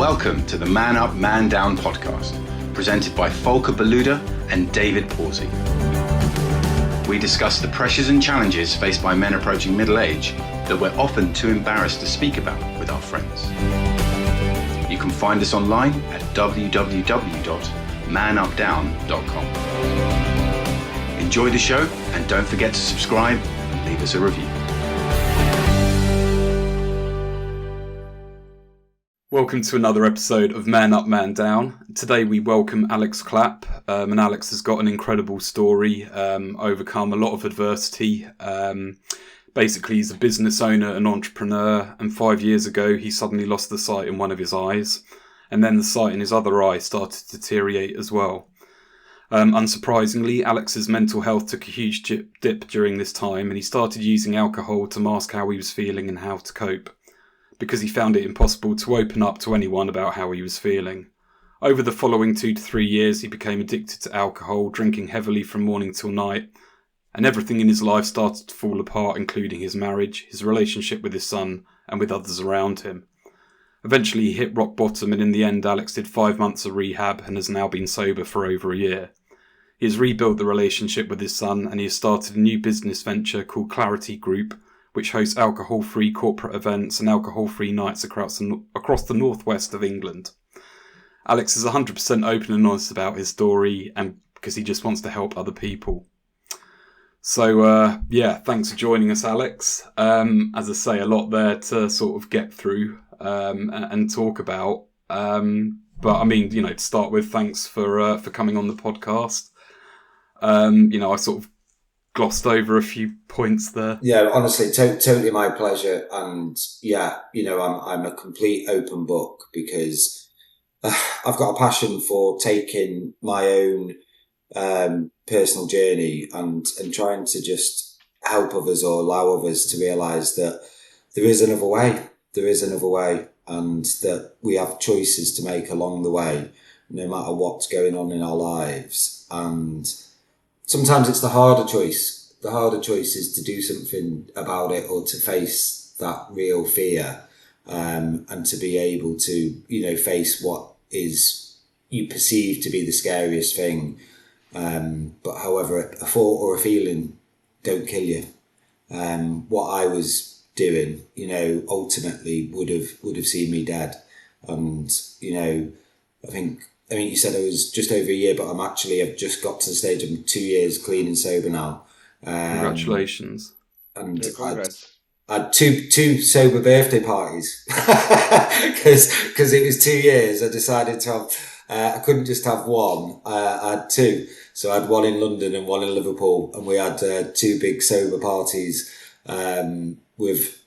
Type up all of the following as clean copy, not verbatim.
Welcome to the Man Up, Man Down podcast, presented by Volker Beluda and David Pawsey. We discuss the pressures and challenges faced by men approaching middle age that we're often too embarrassed to speak about with our friends. You can find us online at www.manupdown.com. Enjoy the show and don't forget to subscribe and leave us a review. Welcome to another episode of Man Up, Man Down. Today we welcome Alex Clapp, and Alex has got an incredible story, overcome a lot of adversity. Basically, he's a business owner and entrepreneur, and 5 years ago he suddenly lost the sight in one of his eyes, and then the sight in his other eye started to deteriorate as well. Unsurprisingly, Alex's mental health took a huge dip during this time, and he started using alcohol to mask how he was feeling and how to cope, because he found it impossible to open up to anyone about how he was feeling. Over the following 2 to 3 years, he became addicted to alcohol, drinking heavily from morning till night, and everything in his life started to fall apart, including his marriage, his relationship with his son, and with others around him. Eventually, he hit rock bottom, and in the end, Alex did 5 months of rehab and has now been sober for over a year. He has rebuilt the relationship with his son, and he has started a new business venture called Claritee Group, which hosts alcohol-free corporate events and alcohol-free nights across the northwest of England. Alex is 100% open and honest about his story, and because he just wants to help other people. So, thanks for joining us, Alex. As I say, a lot there to sort of get through and talk about. But I mean, to start with, thanks for coming on the podcast. I sort of glossed over a few points there. Yeah, honestly, totally my pleasure. And I'm a complete open book because I've got a passion for taking my own personal journey and trying to just help others or allow others to realise that there is another way. There is another way, and that we have choices to make along the way, no matter what's going on in our lives. And sometimes it's the harder choice. The harder choice is to do something about it or to face that real fear, and to be able to, face what is you perceive to be the scariest thing. But however, a thought or a feeling don't kill you. What I was doing, ultimately would have seen me dead. And, I think you said I was just over a year, but I've just got to the stage of 2 years clean and sober now. Congratulations. And I had two sober birthday parties because it was 2 years. I decided to have, I couldn't just have one. I had two. So I had one in London and one in Liverpool, and we had two big sober parties with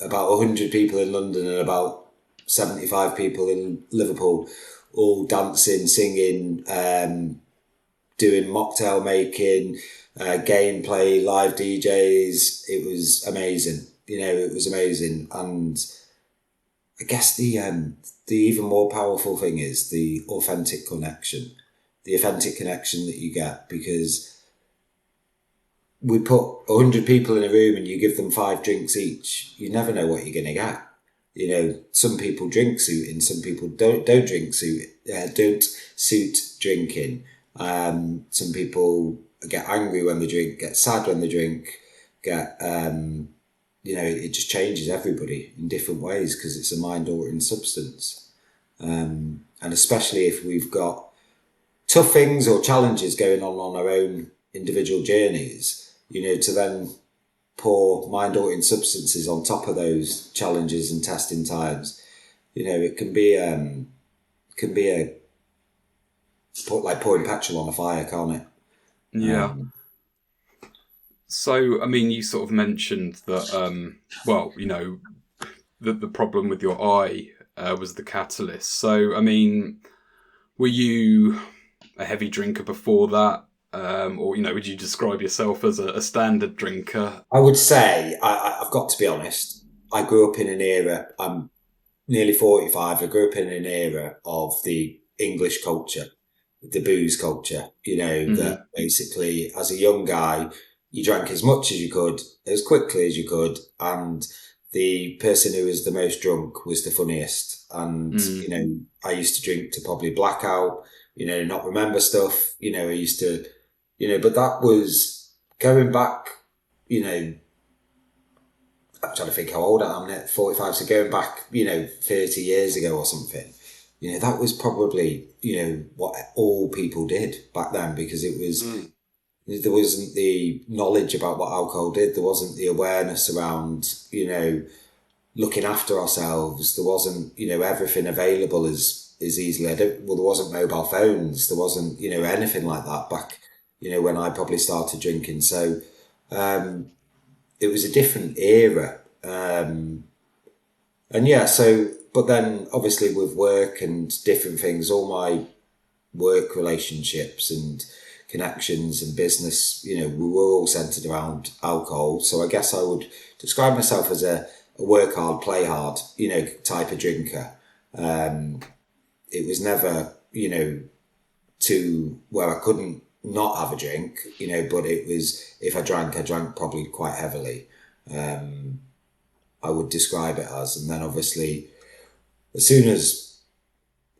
about 100 people in London and about 75 people in Liverpool, all dancing, singing, doing mocktail making, gameplay, live DJs. It was amazing. It was amazing. And I guess the even more powerful thing is the authentic connection that you get, because we put 100 people in a room and you give them 5 drinks each. You never know what you're going to get. Some people drink suiting, some people don't suit drinking. Some people get angry when they drink, get sad when they drink, it just changes everybody in different ways because it's a mind-altering substance. And especially if we've got tough things or challenges going on our own individual journeys, to then pour mind-altering substances on top of those challenges and testing times, it can be like pouring petrol on a fire, can't it? Yeah. So, I mean, you sort of mentioned that, the problem with your eye was the catalyst. So, I mean, were you a heavy drinker before that? Or, would you describe yourself as a standard drinker? I would say, I've got to be honest, I grew up in an era, I'm nearly 45, I grew up in an era of the English culture, the booze culture, that basically as a young guy, you drank as much as you could, as quickly as you could, and the person who was the most drunk was the funniest. And, I used to drink to probably black out, not remember stuff, I used to, but that was going back, I'm trying to think how old I am now, 45, so going back, 30 years ago or something, that was probably, what all people did back then, because it was, there wasn't the knowledge about what alcohol did. There wasn't the awareness around, looking after ourselves. There wasn't, everything available as easily. There wasn't mobile phones. There wasn't, anything like that back, when I probably started drinking. So, it was a different era. But then obviously with work and different things, all my work relationships and connections and business, we were all centered around alcohol. So I guess I would describe myself as a work hard, play hard, type of drinker. It was never, to where I couldn't not have a drink, but it was, if I drank probably quite heavily. I would describe it as. And then obviously, as soon as,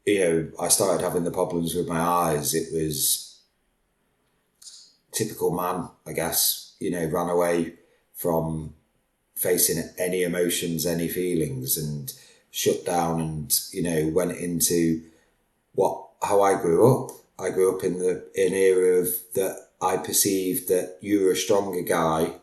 I started having the problems with my eyes, it was typical man, I guess, ran away from facing any emotions, any feelings, and shut down and, went into how I grew up. I grew up in an era of that I perceived that you were a stronger guy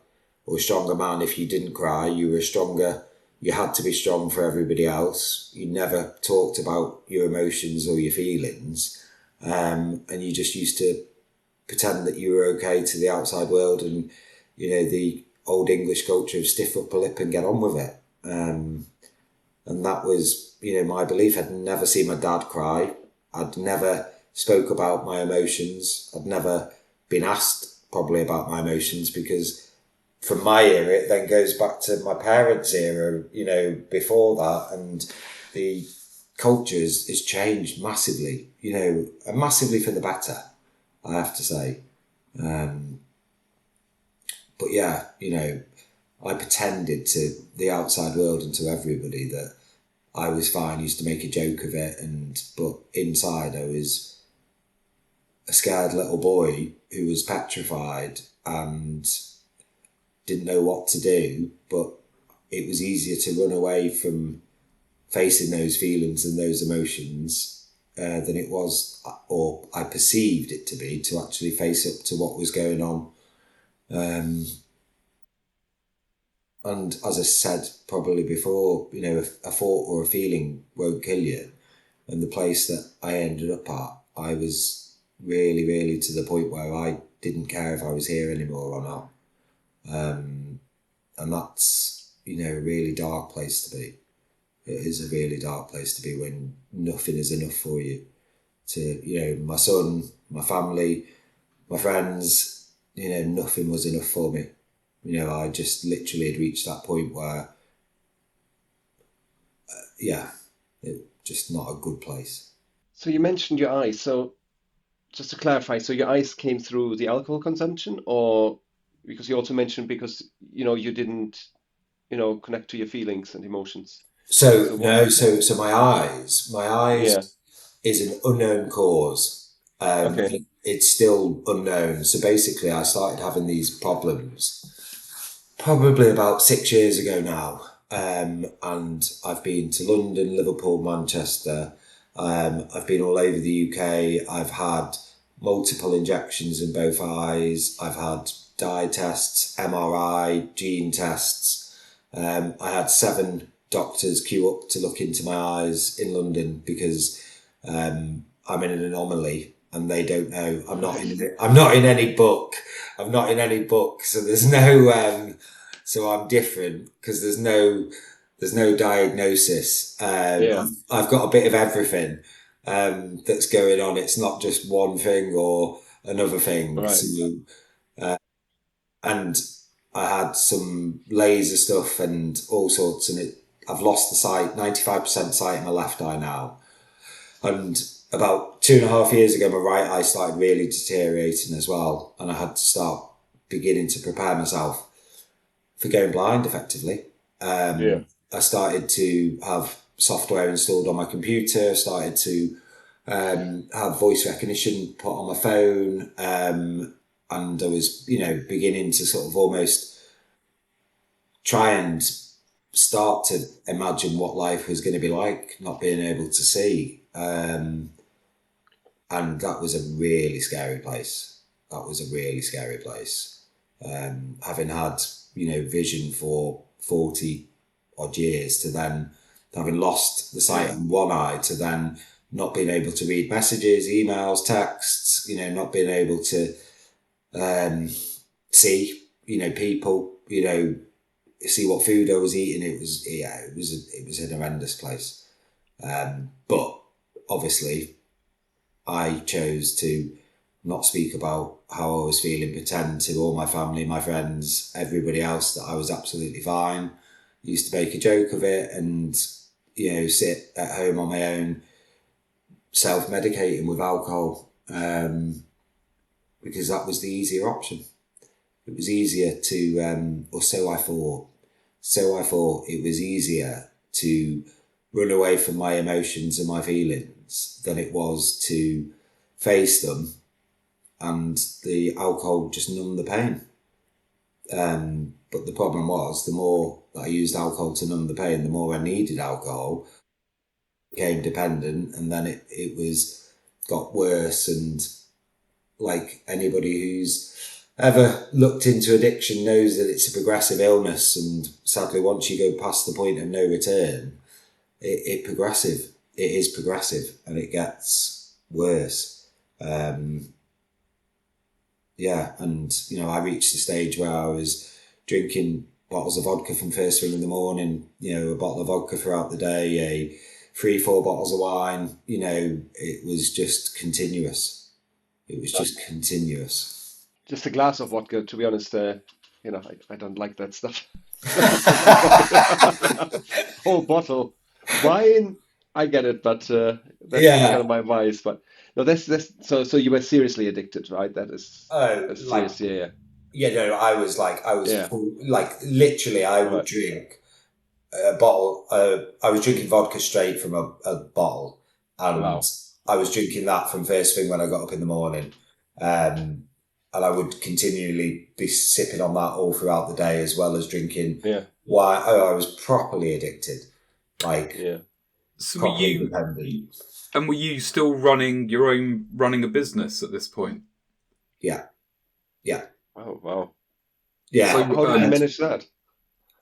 or a stronger man if you didn't cry. You were stronger. You had to be strong for everybody else. You never talked about your emotions or your feelings. And you just used to pretend that you were okay to the outside world, and, the old English culture of stiff upper lip and get on with it. And that was, my belief. I'd never seen my dad cry. I'd never spoke about my emotions. I'd never been asked probably about my emotions, because from my era, it then goes back to my parents' era, before that. And the culture has changed massively, and massively for the better, I have to say. But yeah, I pretended to the outside world and to everybody that I was fine, used to make a joke of it, but inside I was a scared little boy who was petrified and didn't know what to do. But it was easier to run away from facing those feelings and those emotions than it was, or I perceived it to be, to actually face up to what was going on. And as I said probably before, a thought or a feeling won't kill you. And the place that I ended up at, I was really, really to the point where I didn't care if I was here anymore or not. And that's, a really dark place to be. It is a really dark place to be when nothing is enough for you. To, my son, my family, my friends, nothing was enough for me. I just literally had reached that point where, it just not a good place. So you mentioned your eyes. So just to clarify, so your eyes came through the alcohol consumption, or because you also mentioned because, you didn't, connect to your feelings and emotions. So my eyes Yeah. is an unknown cause. Okay. It's still unknown. So basically I started having these problems probably about 6 years ago now. And I've been to London, Liverpool, Manchester. I've been all over the UK. I've had multiple injections in both eyes. I've had dye tests, MRI, gene tests. I had 7 doctors queue up to look into my eyes in London because I'm in an anomaly and they don't know. I'm not in any book. I'm not in any book. So there's no, so I'm different because there's no diagnosis. Yeah. I've got a bit of everything, that's going on. It's not just one thing or another thing. Right. So, and I had some laser stuff and all sorts, and I've lost the sight, 95% sight in my left eye now. And about 2.5 years ago, my right eye started really deteriorating as well. And I had to start beginning to prepare myself for going blind effectively. Yeah. I started to have software installed on my computer, started to have voice recognition put on my phone, and I was, beginning to sort of almost try and start to imagine what life was going to be like, not being able to see. And that was a really scary place. Having had, vision for 40 odd years, to then having lost the sight in one eye, to then not being able to read messages, emails, texts, not being able to see, people, see what food I was eating. It was an horrendous place. But obviously I chose to not speak about how I was feeling, pretend to all my family, my friends, everybody else that I was absolutely fine. Used to make a joke of it and, sit at home on my own, self-medicating with alcohol, because that was the easier option. It was easier to, or so I thought. So I thought it was easier to run away from my emotions and my feelings than it was to face them, and the alcohol just numbed the pain. But the problem was, the more that I used alcohol to numb the pain, the more I needed alcohol, became dependent, and then it got worse. And like anybody who's ever looked into addiction knows that it's a progressive illness, and sadly once you go past the point of no return, it is progressive, and it gets worse. And I reached the stage where I was drinking bottles of vodka from first thing in the morning, a bottle of vodka throughout the day, 3-4 bottles of wine. It was just continuous. Just a glass of vodka, to be honest. I don't like that stuff. Whole bottle. Wine, I get it, but that's kind of my vice. But no, that's so you were seriously addicted, right? That's serious, yeah. I was Yeah. literally, I would Right. drink a bottle. I was drinking vodka straight from a bottle, and Wow. I was drinking that from first thing when I got up in the morning. And I would continually be sipping on that all throughout the day, as well as drinking wine. I was properly addicted, So properly dependent. And were you still running a business at this point? Yeah. Wow. Yeah. So, How did you manage that?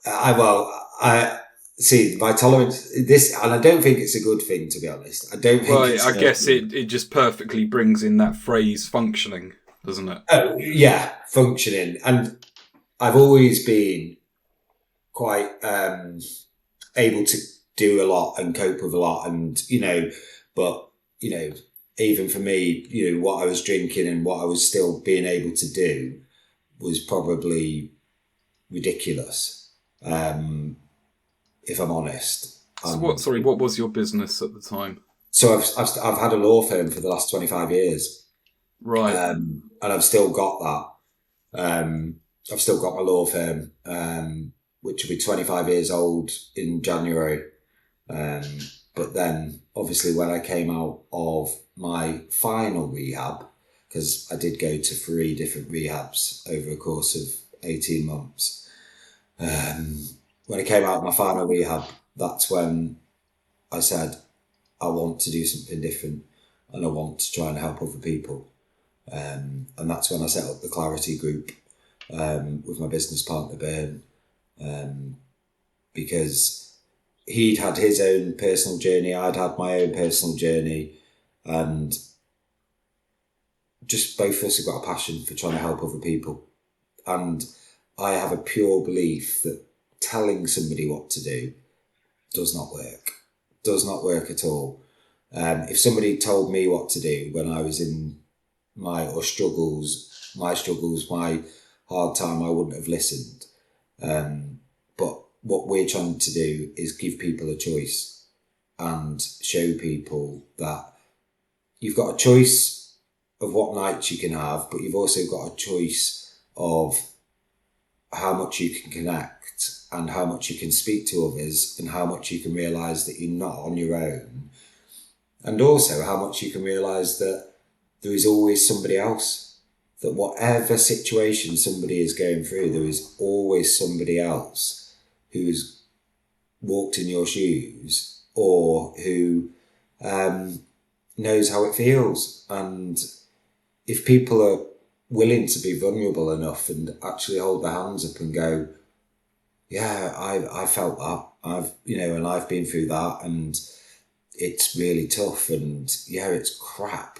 I see my tolerance, this, and I don't think it's a good thing, to be honest. I don't think I guess it just perfectly brings in that phrase functioning, doesn't it? Oh, yeah, functioning. And I've always been quite able to do a lot and cope with a lot, and but even for me, what I was drinking and what I was still being able to do was probably ridiculous, if I'm honest. So what was your business at the time? So I've had a law firm for the last 25 years, right? And I've still got that. I've still got my law firm, which will be 25 years old in January. But then, obviously, when I came out of my final rehab, because I did go to 3 different rehabs over a course of 18 months. When I came out of my final rehab, that's when I said, I want to do something different, and I want to try and help other people. And that's when I set up the Claritee Group, with my business partner, Bern, because he'd had his own personal journey, I'd had my own personal journey, and just both of us have got a passion for trying to help other people. And I have a pure belief that telling somebody what to do does not work at all. If somebody told me what to do when I was in my struggles, my hard time, I wouldn't have listened. But what we're trying to do is give people a choice and show people that you've got a choice of what nights you can have, but you've also got a choice of how much you can connect and how much you can speak to others and how much you can realise that you're not on your own. And also how much you can realise that there is always somebody else, that whatever situation somebody is going through, there is always somebody else who's walked in your shoes or who knows how it feels. And if people are willing to be vulnerable enough and actually hold their hands up and go, yeah, I felt that, and I've been through that, and it's really tough, and yeah, it's crap,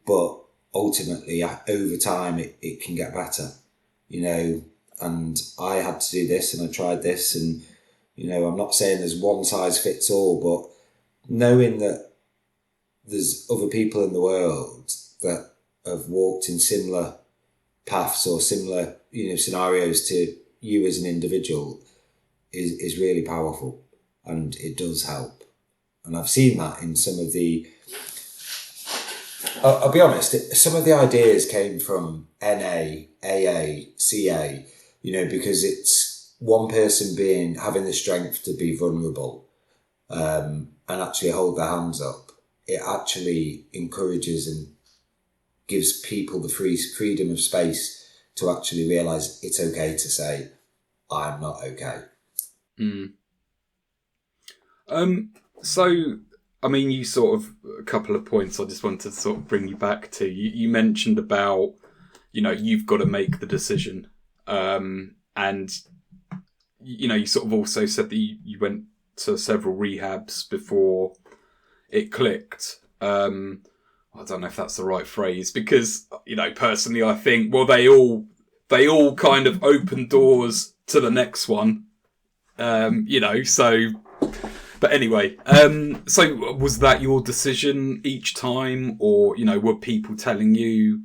but ultimately over time it can get better, and I had to do this and I tried this, and I'm not saying there's one size fits all, but knowing that there's other people in the world that have walked in similar paths or similar scenarios to you as an individual is really powerful, and it does help. And I've seen that in some of the I'll be honest, some of the ideas came from NA, AA, CA, because it's one person having the strength to be vulnerable, and actually hold their hands up. It actually encourages and gives people the freedom of space to actually realise it's okay to say, I'm not okay. So, I mean, you sort of, a couple of points I just wanted to sort of bring you back to. You mentioned about, you've got to make the decision. And, you sort of also said that you went to several rehabs before it clicked. I don't know if that's the right phrase, because, personally I think, well, they all kind of open doors to the next one. So... But anyway, so was that your decision each time, or, were people telling you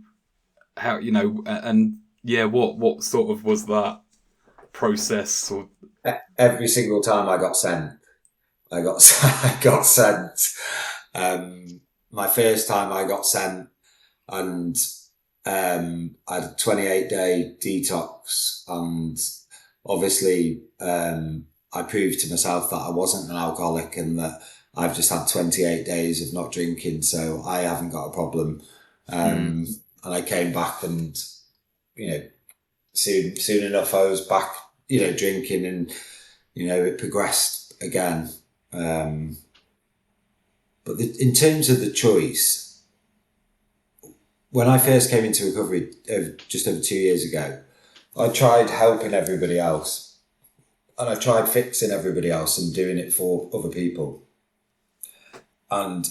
how, and yeah, what sort of was that process? Or every single time I got sent. I got sent. My first time I got sent, and I had a 28-day detox, and obviously I proved to myself that I wasn't an alcoholic and that I've just had 28 days of not drinking, so I haven't got a problem. And I came back, and soon enough I was back, drinking, and it progressed again. But in terms of the choice, when I first came into recovery just over 2 years ago, I tried helping everybody else. And I tried fixing everybody else and doing it for other people. And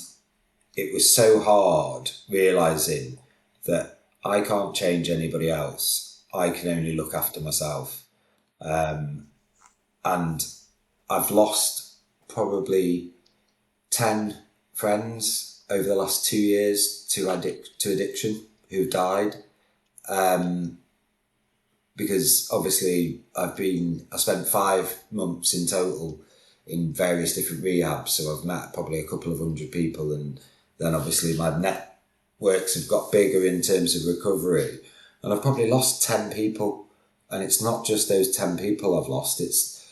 it was so hard realising that I can't change anybody else. I can only look after myself. And I've lost probably 10 friends over the last 2 years to addiction who've died. Because obviously I spent 5 months in total in various different rehabs, so I've met probably a couple of 100 people, and then obviously my networks have got bigger in terms of recovery, and I've probably lost 10 people, and it's not just those 10 people I've lost, it's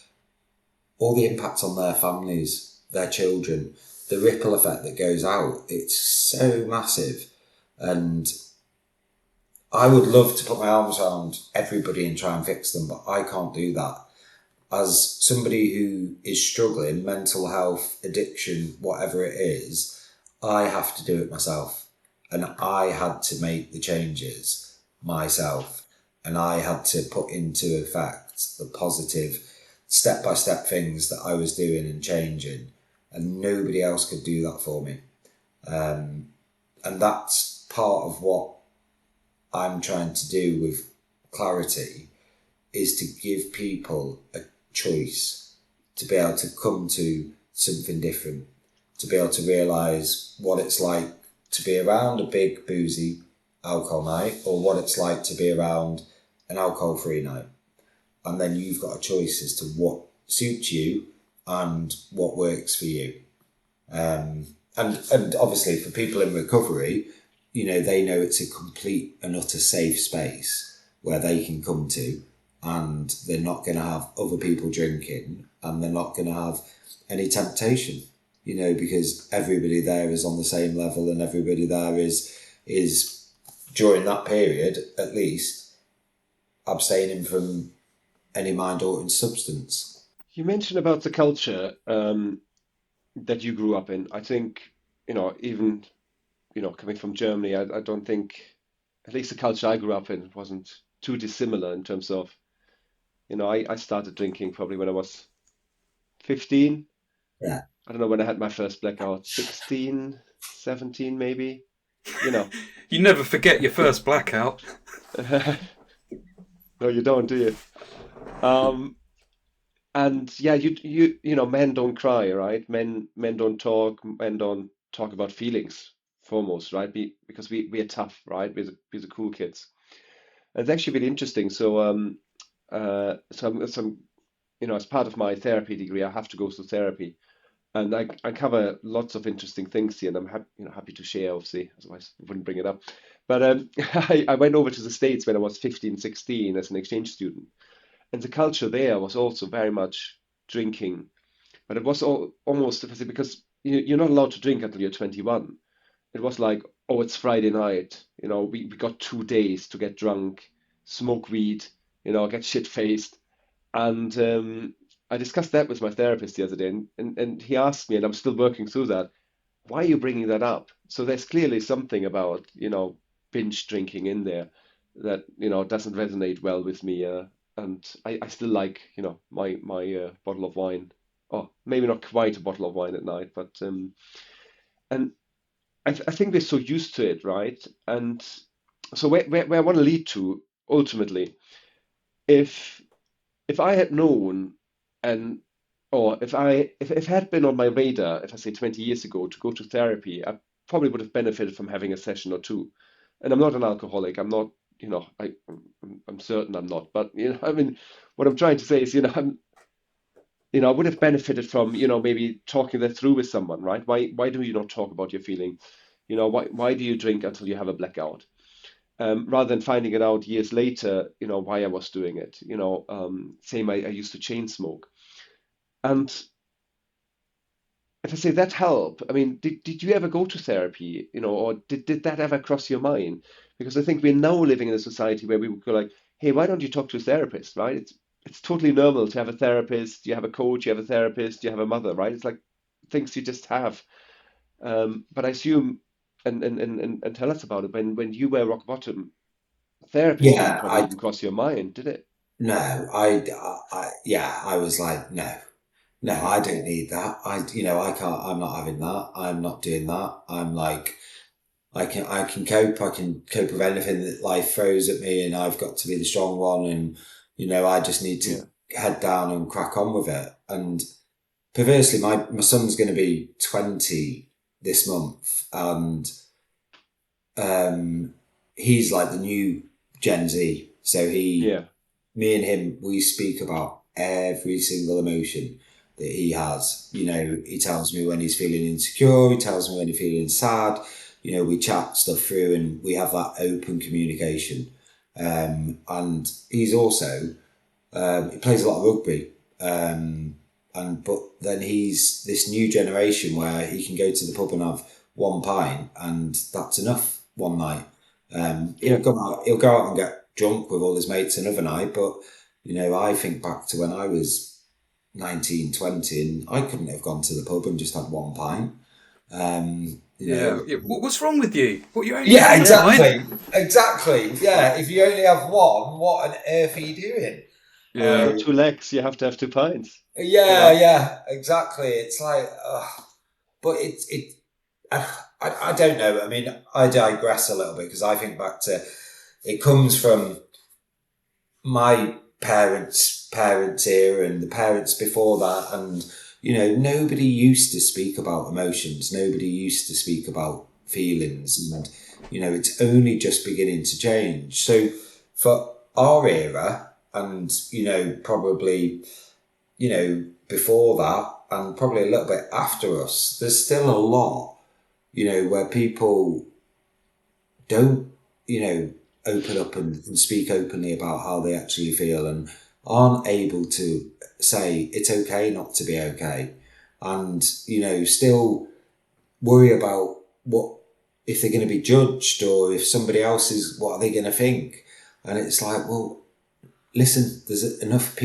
all the impact on their families, their children, the ripple effect that goes out. It's so massive, and I would love to put my arms around everybody and try and fix them, but I can't do that. As somebody who is struggling, mental health, addiction, whatever it is, I have to do it myself. And I had to make the changes myself. And I had to put into effect the positive step-by-step things that I was doing and changing. And nobody else could do that for me. And that's part of what I'm trying to do with Claritee, is to give people a choice to be able to come to something different, to be able to realise what it's like to be around a big boozy alcohol night, or what it's like to be around an alcohol-free night. And then you've got a choice as to what suits you and what works for you. And obviously for people in recovery, they know it's a complete and utter safe space where they can come to and they're not going to have other people drinking, and they're not going to have any temptation, because everybody there is on the same level, and everybody there is during that period, at least, abstaining from any mind-altering substance. You mentioned about the culture that you grew up in. I think, even, coming from Germany, I don't think, at least the culture I grew up in wasn't too dissimilar in terms of, I started drinking probably when I was 15. Yeah. I don't know when I had my first blackout, 16, 17 maybe, you know. You never forget your first blackout. No, you don't, do you? Um, and yeah, men don't cry, right? Men don't talk. Men don't talk about feelings foremost, right? Because we are tough, right? We're the cool kids. And it's actually really interesting. So as part of my therapy degree, I have to go through therapy, and I cover lots of interesting things here, and I'm happy to share, obviously, otherwise I wouldn't bring it up. But I went over to the States when I was 15, 16 as an exchange student. And the culture there was also very much drinking, but it was almost, if I say, because you're not allowed to drink until you're 21. It was like, oh, it's Friday night. We got 2 days to get drunk, smoke weed, get shit-faced. And I discussed that with my therapist the other day, and he asked me, and I'm still working through that, why are you bringing that up? So there's clearly something about, binge drinking in there that, doesn't resonate well with me. And I still like, my bottle of wine. Oh, maybe not quite a bottle of wine at night, but and I think we're so used to it, right? And so where I want to lead to ultimately, if if I had known, and or if it had been on my radar, if I say 20 years ago, to go to therapy, I probably would have benefited from having a session or two. And I'm not an alcoholic. I'm not, I'm certain I'm not. But I mean, what I'm trying to say is, I would have benefited from, maybe talking that through with someone, right? Why do you not talk about your feelings? Why do you drink until you have a blackout? Rather than finding it out years later, why I was doing it. Same, I used to chain smoke. And if I say that help, I mean, did you ever go to therapy, or did that ever cross your mind? Because I think we're now living in a society where we would go like, hey, why don't you talk to a therapist, right? It's totally normal to have a therapist, you have a coach, you have a therapist, you have a mother, right? It's like things you just have. But I assume, and tell us about it, when you were rock bottom, therapy didn't Yeah, probably even cross your mind, did it? no, yeah, I was like, no, no, I don't need that. I can't, I'm not having that. I'm not doing that. I'm like, I can cope. I can cope with anything that life throws at me, and I've got to be the strong one. And, I just need to Yeah, head down and crack on with it. And perversely, my son's going to be 20 this month, and um, he's like the new Gen Z. So yeah, me and him, we speak about every single emotion that he has. He tells me when he's feeling insecure, he tells me when he's feeling sad. We chat stuff through, and we have that open communication. And he's also, he plays a lot of rugby. But then he's this new generation where he can go to the pub and have one pint, and that's enough one night. He'll yeah. go out and get drunk with all his mates another night, but I think back to when I was 19, 20, and I couldn't have gone to the pub and just had one pint. Yeah. What's wrong with you? What, you only have Yeah, one pint? exactly. Yeah, if you only have one, what on earth are you doing? You Yeah. got two legs, you have to have 2 pints, you Yeah, know? yeah, exactly. It's like, but I don't know. I mean, I digress a little bit because I think back to it comes from my parents era and the parents before that, and nobody used to speak about emotions, nobody used to speak about feelings, and it's only just beginning to change. So for our era, and probably before that, and probably a little bit after us, there's still a lot where people don't open up and speak openly about how they actually feel and aren't able to say it's okay not to be okay, and still worry about what if they're going to be judged, or if somebody else is, what are they going to think? And it's like, well, listen, there's enough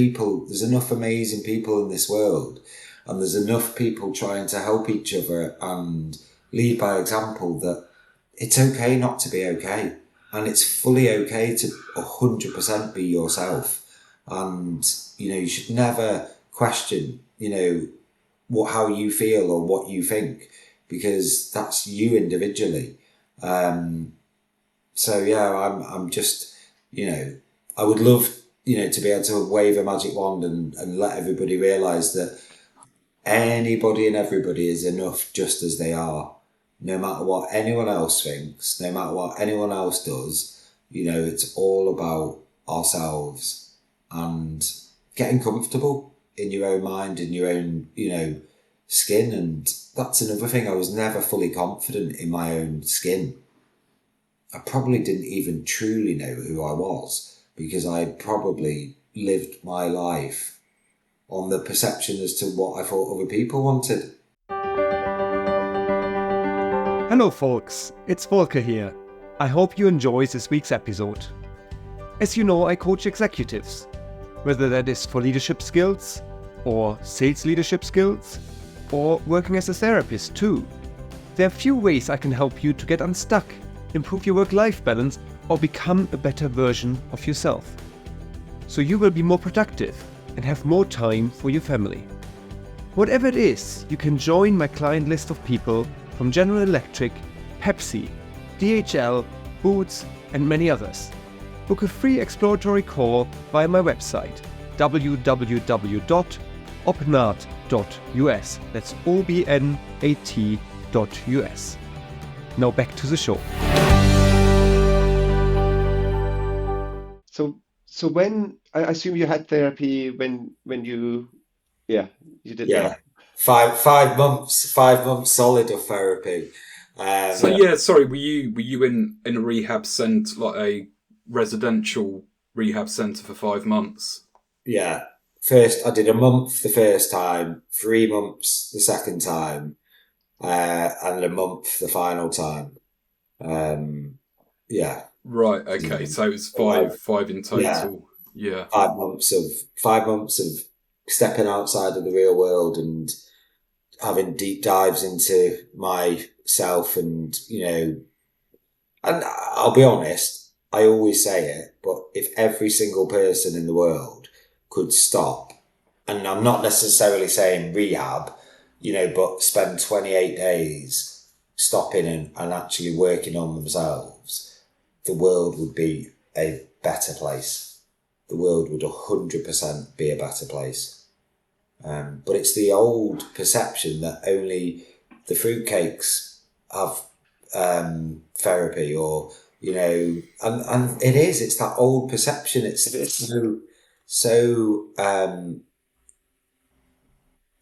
amazing people in this world, and there's enough people trying to help each other and lead by example, that it's okay not to be okay. And it's fully okay to 100% be yourself. And, you should never question, how you feel or what you think, because that's you individually. So yeah, I'm just, I would love, to be able to wave a magic wand and let everybody realise that anybody and everybody is enough just as they are, no matter what anyone else thinks, no matter what anyone else does. It's all about ourselves and getting comfortable in your own mind, in your own, skin. And that's another thing. I was never fully confident in my own skin. I probably didn't even truly know who I was, because I probably lived my life on the perception as to what I thought other people wanted. Hello folks, it's Volker here. I hope you enjoyed this week's episode. As you know, I coach executives, whether that is for leadership skills, or sales leadership skills, or working as a therapist too. There are few ways I can help you to get unstuck, improve your work-life balance, or become a better version of yourself, so you will be more productive and have more time for your family. Whatever it is, you can join my client list of people from General Electric, Pepsi, DHL, Boots, and many others. Book a free exploratory call via my website, www.opennat.us. That's OBNAT.us. Now back to the show. So when, I assume you had therapy when you did Yeah, that. 5 months solid of therapy. Sorry, were you in a rehab centre, like a residential rehab centre, for 5 months? Yeah. First, I did a month the first time, 3 months the second time, and a month the final time. Yeah. Right. Okay. So it was five in total. Yeah. 5 months of stepping outside of the real world and having deep dives into myself, and and I'll be honest, I always say it, but if every single person in the world could stop, and I'm not necessarily saying rehab, but spend 28 days stopping and actually working on themselves, the world would be a better place. The world would 100% be a better place. But it's the old perception that only the fruitcakes have therapy, or and it's that old perception. It is so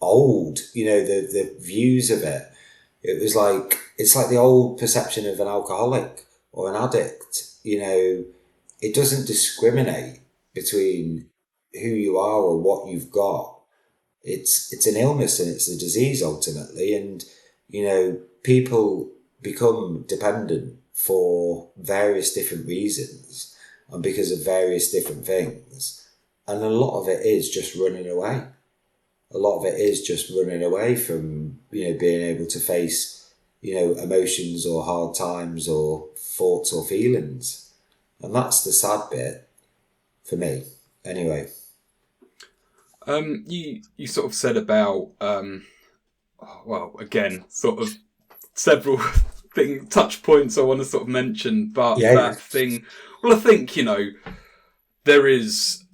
old. The views of it. It's like the old perception of an alcoholic or an addict. It doesn't discriminate between who you are or what you've got. It's an illness and it's a disease ultimately, and people become dependent for various different reasons and because of various different things, and a lot of it is just running away. A lot of it is just running away from being able to face emotions or hard times or thoughts or feelings, and that's the sad bit for me anyway. You sort of said about again, sort of several touch points I want to sort of mention, but that thing. Well, I think there is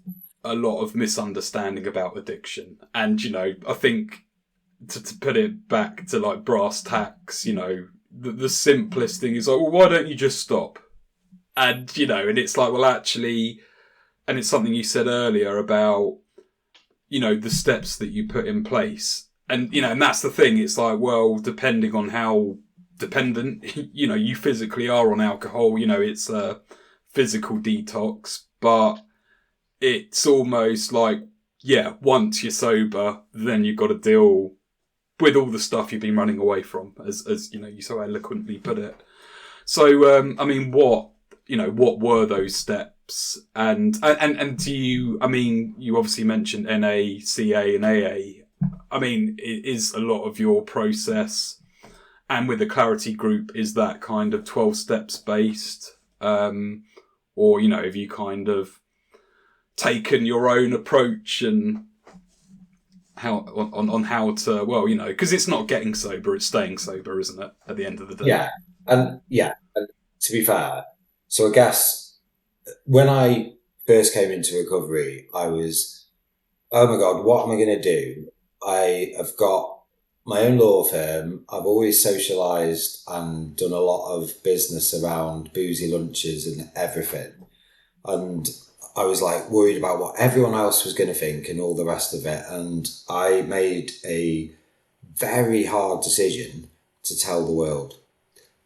a lot of misunderstanding about addiction, and I think to put it back to like brass tacks, the simplest thing is like, well, why don't you just stop? And and it's like, well, actually, and it's something you said earlier about the steps that you put in place. And, and that's the thing. It's like, well, depending on how dependent, you physically are on alcohol, it's physical detox, but it's almost like, yeah, once you're sober, then you've got to deal with all the stuff you've been running away from, as you know, you so eloquently put it. So, I mean, what were those steps? And do you, I mean, you obviously mentioned NA, CA and AA. I mean, is a lot of your process, and with the Claritee Group, is that kind of 12 steps based? Or, you know, have you kind of taken your own approach and how on how to, well, you know, because it's not getting sober, it's staying sober, isn't it, at the end of the day? And to be fair, so I guess when I first came into recovery, I was, oh my God, what am I going to do? I have got my own law firm. I've always socialised and done a lot of business around boozy lunches and everything. And I was like worried about what everyone else was going to think and all the rest of it. And I made a very hard decision to tell the world.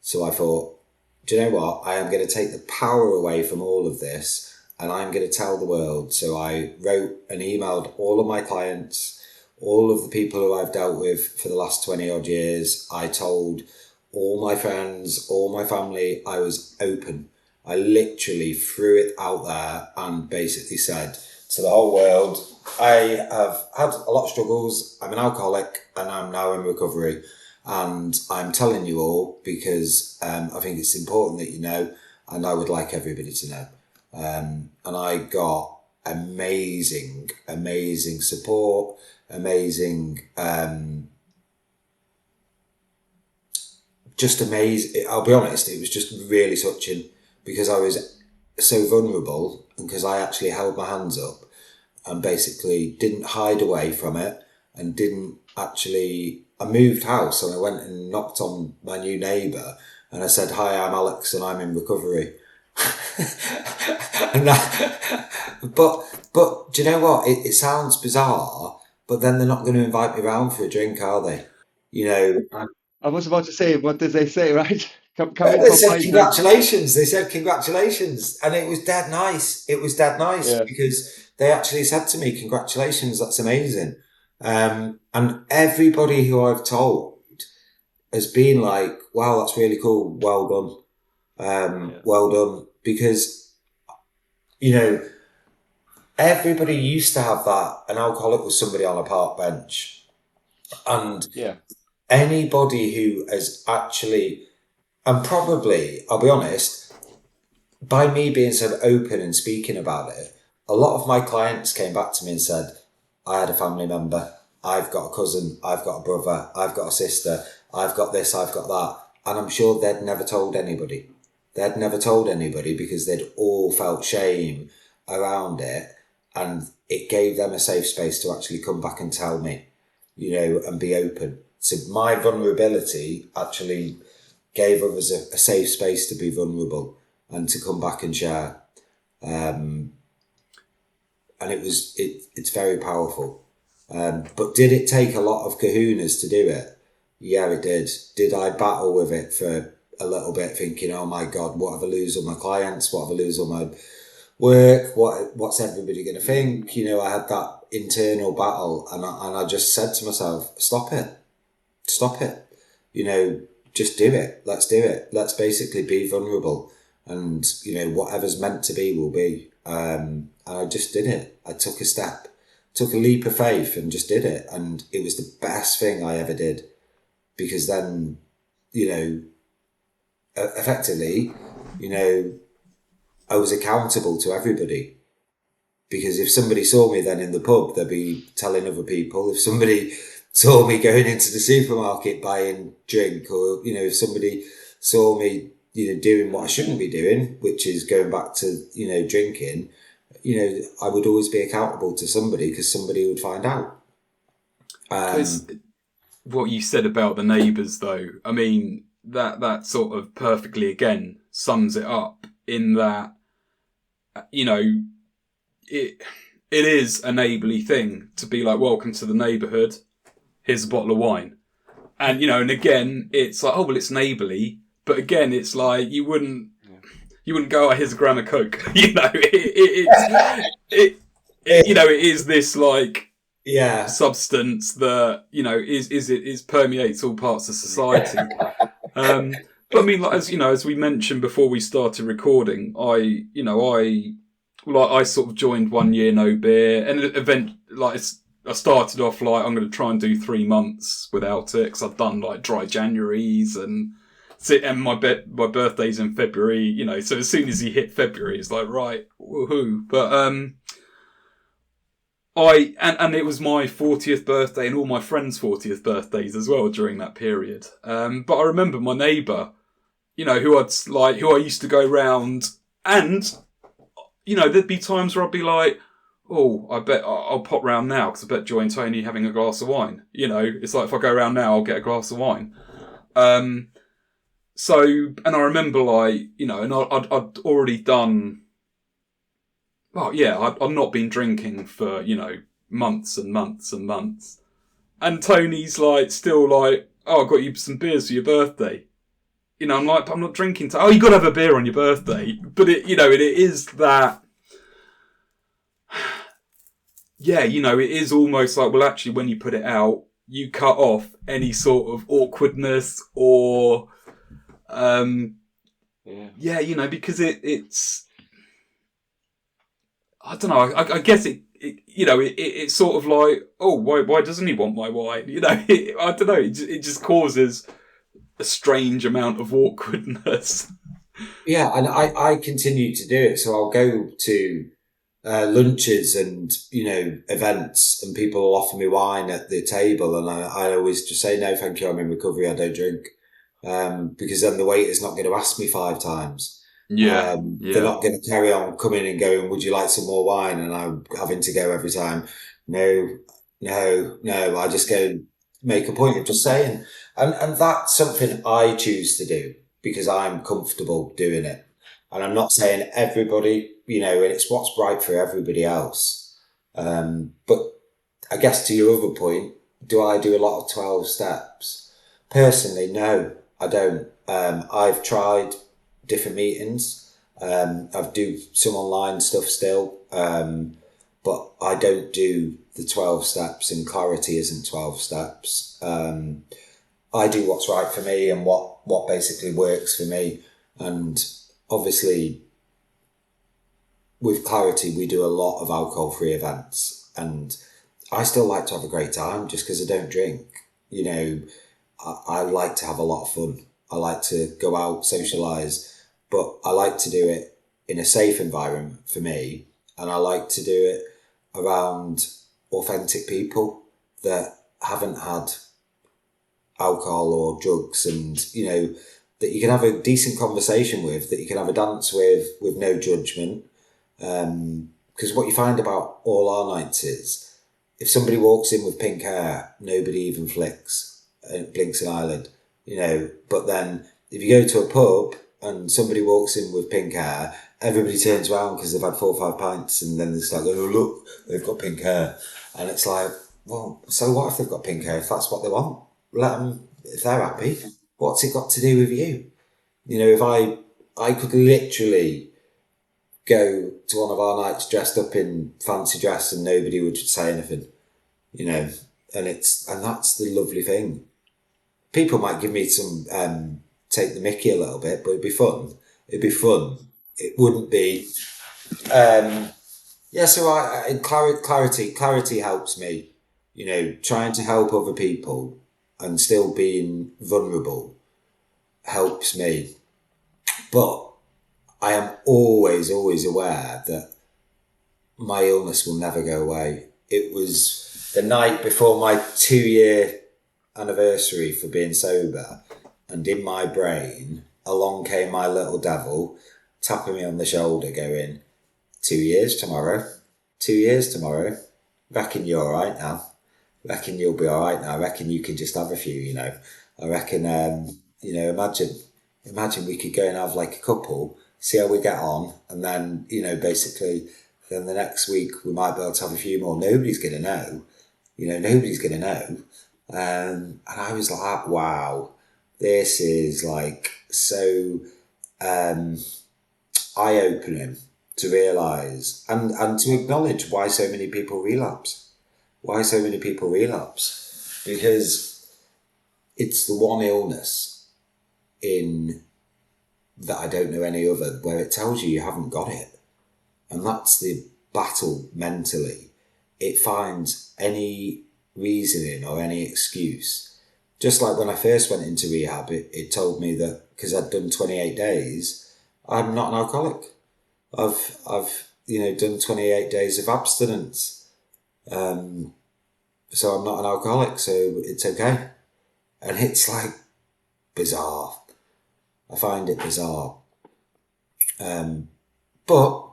So I thought, do you know what? I am going to take the power away from all of this and I'm going to tell the world. So I wrote and emailed all of my clients, all of the people who I've dealt with for the last 20 odd years. I told all my friends, all my family, I was open. I literally threw it out there and basically said to the whole world, I have had a lot of struggles. I'm an alcoholic and I'm now in recovery. And I'm telling you all because I think it's important that you know, and I would like everybody to know. And I got amazing support, amazing, just amazing. I'll be honest, it was just really touching because I was so vulnerable and because I actually held my hands up and basically didn't hide away from it and didn't actually... I moved house and I went and knocked on my new neighbour and I said, hi, I'm Alex and I'm in recovery. And but do you know what? It sounds bizarre, but then they're not going to invite me round for a drink, are they? You know. I was about to say, what did they say, right? Come in They for said pint. congratulations. They said congratulations. And it was dead nice. It was dead nice because they actually said to me, congratulations, that's amazing. And everybody who I've told has been like, wow, that's really cool. Well done. Well done. Because, you know, everybody used to have that. An alcoholic was somebody on a park bench. And anybody who has actually, and probably, I'll be honest, by me being so open and speaking about it, a lot of my clients came back to me and said, I had a family member, I've got a cousin, I've got a brother, I've got a sister, I've got this, I've got that. And I'm sure they'd never told anybody. They'd never told anybody because they'd all felt shame around it. And it gave them a safe space to actually come back and tell me, you know, and be open. So my vulnerability actually gave others a safe space to be vulnerable and to come back and share. And it's very powerful. But did it take a lot of kahunas to do it? Yeah, it did. Did I battle with it for a little bit thinking, oh my God, what if I lose all my clients? What if I lose all my work? What's everybody going to think? You know, I had that internal battle and I just said to myself, stop it. You know, just do it. Let's do it. Let's basically be vulnerable and, you know, whatever's meant to be will be. And I just did it. I took a step, took a leap of faith and just did it. And it was the best thing I ever did because then, you know, effectively, you know, I was accountable to everybody because if somebody saw me then in the pub, they'd be telling other people. If somebody saw me going into the supermarket buying drink, or, you know, if somebody saw me, you know, doing what I shouldn't be doing, which is going back to, you know, drinking, you know, I would always be accountable to somebody because somebody would find out. What you said about the neighbours, though, I mean, that sort of perfectly, again, sums it up in that, you know, it is a neighbourly thing to be like, welcome to the neighbourhood, here's a bottle of wine. And, you know, and again, it's like, oh, well, it's neighbourly. But again, it's like, you wouldn't you wouldn't go, oh, here's a gram of coke. You know, it is this like substance that, you know, is permeates all parts of society. But I mean, like, as we mentioned before we started recording, I sort of joined 1 year no beer, and I started off like, I'm going to try and do 3 months without it, because I've done like dry Januaries and my birthday's in February, you know, so as soon as you hit February, it's like, right, woohoo. But and it was my 40th birthday and all my friends' 40th birthdays as well during that period. But I remember my neighbour, you know, who I used to go round, and, you know, there'd be times where I'd be like, oh, I bet I'll pop round now, because I bet Joy and Tony having a glass of wine. You know, it's like, if I go round now, I'll get a glass of wine. So, and I remember, like, you know, and I'd already done, well, yeah, I'd not been drinking for, you know, months and months and months. And Tony's like, still like, oh, I got you some beers for your birthday. You know, I'm like, I'm not drinking. Oh, you got to have a beer on your birthday. But it is that, yeah, you know, it is almost like, well, actually, when you put it out, you cut off any sort of awkwardness or, yeah, you know, because it's, I don't know, I guess it's sort of like, oh, why doesn't he want my wine? You know, I don't know, it just causes a strange amount of awkwardness. Yeah, and I continue to do it. So I'll go to lunches and, you know, events, and people will offer me wine at the table, and I always just say, no, thank you, I'm in recovery, I don't drink. Because then the waiter's not going to ask me 5 times. Yeah. They're not going to carry on coming and going, would you like some more wine? And I'm having to go every time. No. I just go make a point of just saying. And that's something I choose to do because I'm comfortable doing it. And I'm not saying everybody, you know, and it's what's right for everybody else. But I guess to your other point, do I do a lot of 12 steps? Personally, no, I don't. I've tried different meetings. I do some online stuff still, but I don't do the 12 steps, and Claritee isn't 12 steps. I do what's right for me and what basically works for me. And obviously, with Claritee, we do a lot of alcohol-free events, and I still like to have a great time just because I don't drink. You know, I like to have a lot of fun. I like to go out, socialise, but I like to do it in a safe environment for me, and I like to do it around authentic people that haven't had alcohol or drugs, and, you know, that you can have a decent conversation with, that you can have a dance with no judgment. Because what you find about all our nights is, if somebody walks in with pink hair, nobody even blinks an eyelid, you know. But then if you go to a pub and somebody walks in with pink hair, everybody turns around because they've had 4 or 5 pints, and then they start going, oh, look, they've got pink hair. And it's like, well, so what if they've got pink hair? If that's what they want, let them, if they're happy. What's it got to do with you? You know, if I could literally go to one of our nights dressed up in fancy dress and nobody would say anything, you know, and that's the lovely thing. People might give me some, take the mickey a little bit, but it'd be fun. It wouldn't be, so in Claritee helps me, you know, trying to help other people and still being vulnerable helps me. But I am always aware that my illness will never go away. It was the night before my 2-year anniversary for being sober, and in my brain, along came my little devil, tapping me on the shoulder, going, 2 years tomorrow. Reckon you're all right now. Reckon you'll be all right now. I reckon you can just have a few, you know. I reckon, you know, imagine we could go and have like a couple, see how we get on, and then, you know, basically, then the next week we might be able to have a few more. Nobody's going to know. You know, nobody's going to know. And I was like, wow, this is like so eye-opening to realise and to acknowledge why so many people relapse. Why so many people relapse? Because it's the one illness in that I don't know any other where it tells you haven't got it. And that's the battle mentally. It finds any reasoning or any excuse. Just like when I first went into rehab, it told me that because I'd done 28 days, I'm not an alcoholic. I've done 28 days of abstinence. So I'm not an alcoholic, so it's okay. And it's like bizarre. I find it bizarre. But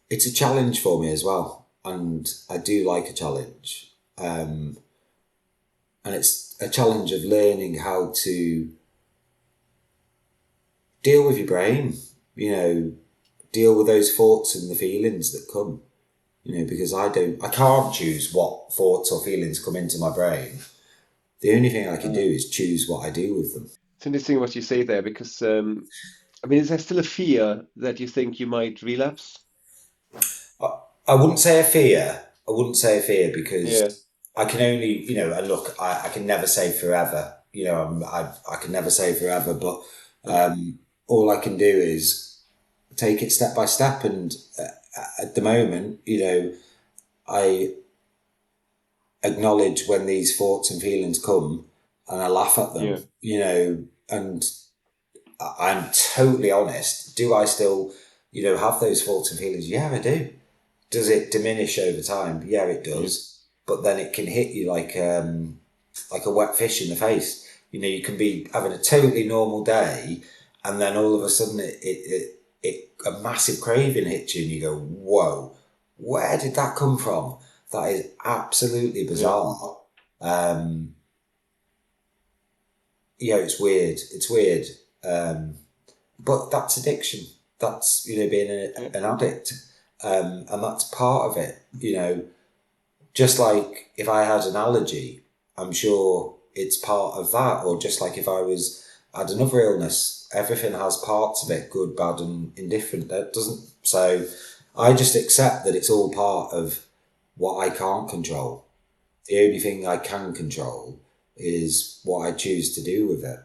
it's a challenge for me as well. And I do like a challenge. And it's a challenge of learning how to deal with your brain, deal with those thoughts and the feelings that come, because I can't choose what thoughts or feelings come into my brain. The only thing I can do is choose what I do with them. It's interesting what you say there, because is there still a fear that you think you might relapse? I wouldn't say a fear. Because Yeah. I can only, look, I can never say forever. I can never say forever, but all I can do is take it step by step. And at the moment, I acknowledge when these thoughts and feelings come and I laugh at them, and I'm totally honest. Do I still, have those thoughts and feelings? Yeah, I do. Does it diminish over time? Yeah, it does. But then it can hit you like a wet fish in the face. You can be having a totally normal day, and then all of a sudden a massive craving hits you, and you go, "Whoa, where did that come from?" That is absolutely bizarre. It's weird. It's weird. But that's addiction. That's, being an addict. And that's part of it, just like if I had an allergy, I'm sure it's part of that. Or just like if I had another illness, everything has parts of it, good, bad and indifferent. That doesn't, so I just accept that it's all part of what I can't control. The only thing I can control is what I choose to do with it.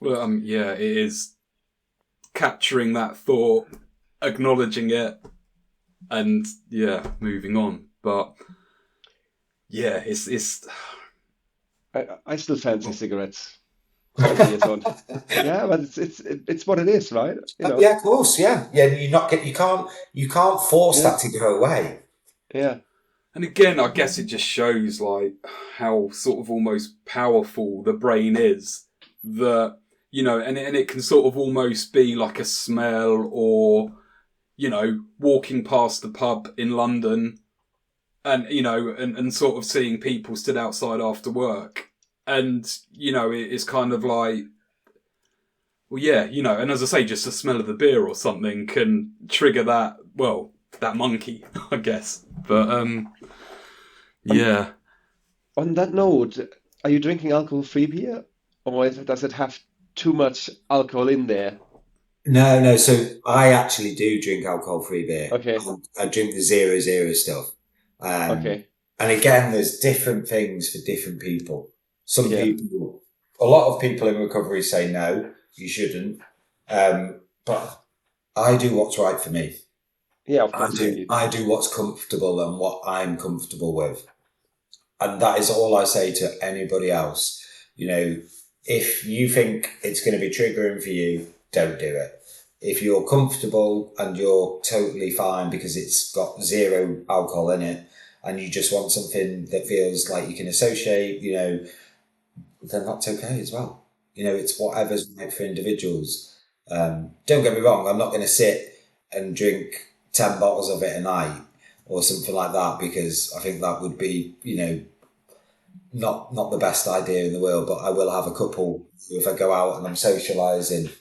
It is capturing that thought, acknowledging it, and moving on. But it's I still fancy cigarettes. 20 years on. Yeah, but it's what it is, right? Yeah, of course. Yeah. You can't force that to go away. Yeah. And again, I guess it just shows like how sort of almost powerful the brain is. That, and it can sort of almost be like a smell, or walking past the pub in London, and and sort of seeing people stood outside after work, and it's kind of like, and as I say, just the smell of the beer or something can trigger that monkey, I guess. But On that note, are you drinking alcohol-free beer, or does it have too much alcohol in there? No. So I actually do drink alcohol-free beer. Okay. I drink the 0.0 stuff. Okay. And again, there's different things for different people. A lot of people in recovery say no, you shouldn't. But I do what's right for me. Yeah, of course. I do what's comfortable and what I'm comfortable with. And that is all I say to anybody else. If you think it's going to be triggering for you, don't do it. If you're comfortable and you're totally fine because it's got 0 alcohol in it, and you just want something that feels like you can associate, then that's okay as well. It's whatever's right for individuals. Don't get me wrong, I'm not going to sit and drink 10 bottles of it a night or something like that, because I think that would be, not the best idea in the world, but I will have a couple if I go out and I'm socialising.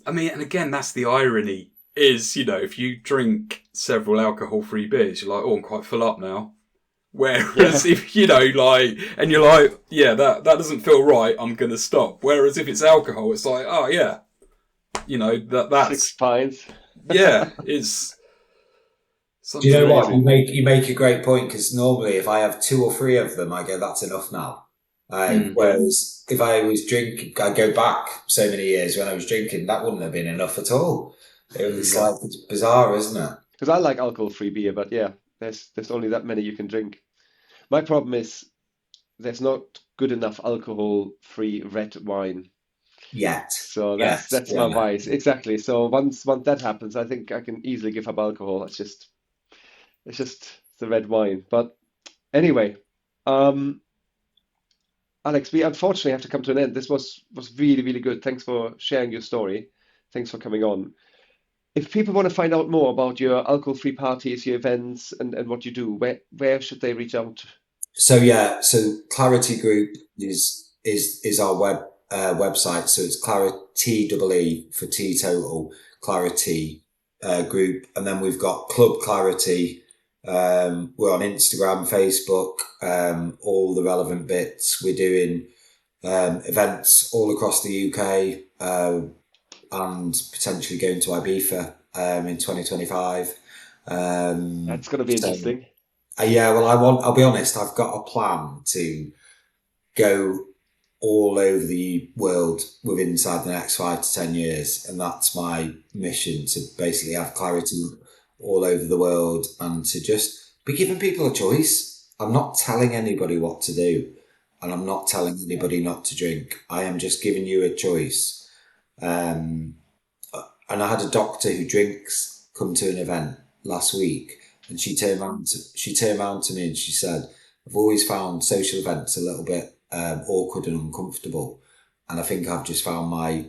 And again, that's the irony, is, if you drink several alcohol-free beers, you're like, oh, I'm quite full up now. Whereas if, and you're like, that doesn't feel right, I'm going to stop. Whereas if it's alcohol, it's like, oh, yeah, You know, that's 6 pints. yeah, it's Do you know what? amazing. You make a great point, because normally if I have 2 or 3 of them, I go, that's enough now. Mm. Whereas if I was drinking, I go back so many years when I was drinking, that wouldn't have been enough at all. It's like, it's bizarre, isn't it? Because I like alcohol-free beer, but yeah, there's only that many you can drink. My problem is there's not good enough alcohol-free red wine. Yet. So Yes. that's Yeah. my vice. Exactly. So once that happens, I think I can easily give up alcohol. It's just the red wine. But anyway, Alex, we unfortunately have to come to an end. This was really, really good. Thanks for sharing your story. Thanks for coming on. If people want to find out more about your alcohol-free parties, your events, and what you do, where should they reach out? So Claritee Group is our website. So it's Claritee EE for teetotal, Claritee Group, and then we've got Club Claritee. We're on Instagram, Facebook, all the relevant bits. We're doing events all across the UK, and potentially going to Ibiza in 2025. That's going to be interesting. Yeah, well, I'll be honest, I've got a plan to go all over the world within inside the next 5 to 10 years. And that's my mission, to basically have clarity all over the world and to just be giving people a choice. I'm not telling anybody what to do, and I'm not telling anybody not to drink. I am just giving you a choice. And I had a doctor who drinks come to an event last week, and she turned around to me and she said, I've always found social events a little bit awkward and uncomfortable, and I think I've just found my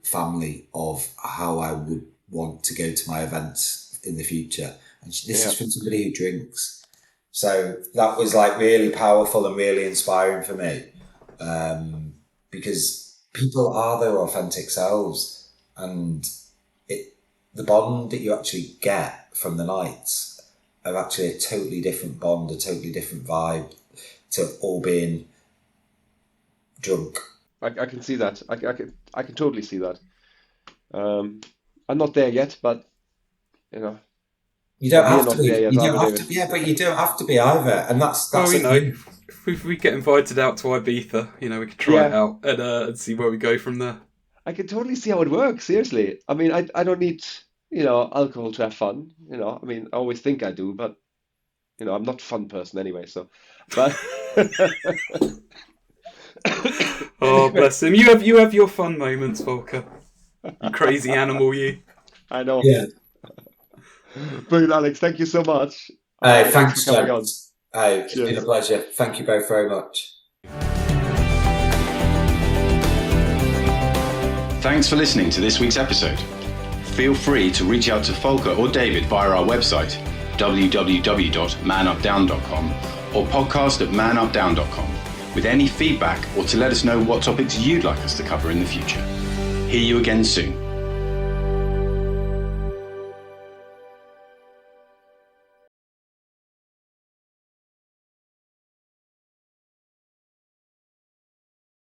family of how I would want to go to my events in the future. And this is from somebody who drinks. So that was like really powerful and really inspiring for me, because people are their authentic selves, and the bond that you actually get from the nights are actually a totally different bond, a totally different vibe to all being drunk. I can see that. I can totally see that. I'm not there yet, but you know, You don't we're have not to be. there yet, You are don't we, have David? to. Yeah, but you don't have to be either, and that's Well, the you know, thing. if we get invited out to Ibiza, you know, we could try it out and see where we go from there. I can totally see how it works. Seriously, I mean, I don't need alcohol to have fun. I mean, I always think I do, but I'm not a fun person anyway. So, but Oh, anyway, bless him. You have your fun moments, Volker. You crazy animal, you. I know. Yeah. Brilliant, Alex. Thank you so much. Thanks, for coming on. gents. It's been a Cheers. pleasure. Thank you both very much. Thanks for listening to this week's episode. Feel free to reach out to Volker or David via our website, www.manupdown.com, or podcast@manupdown.com, with any feedback or to let us know what topics you'd like us to cover in the future. Hear you again soon.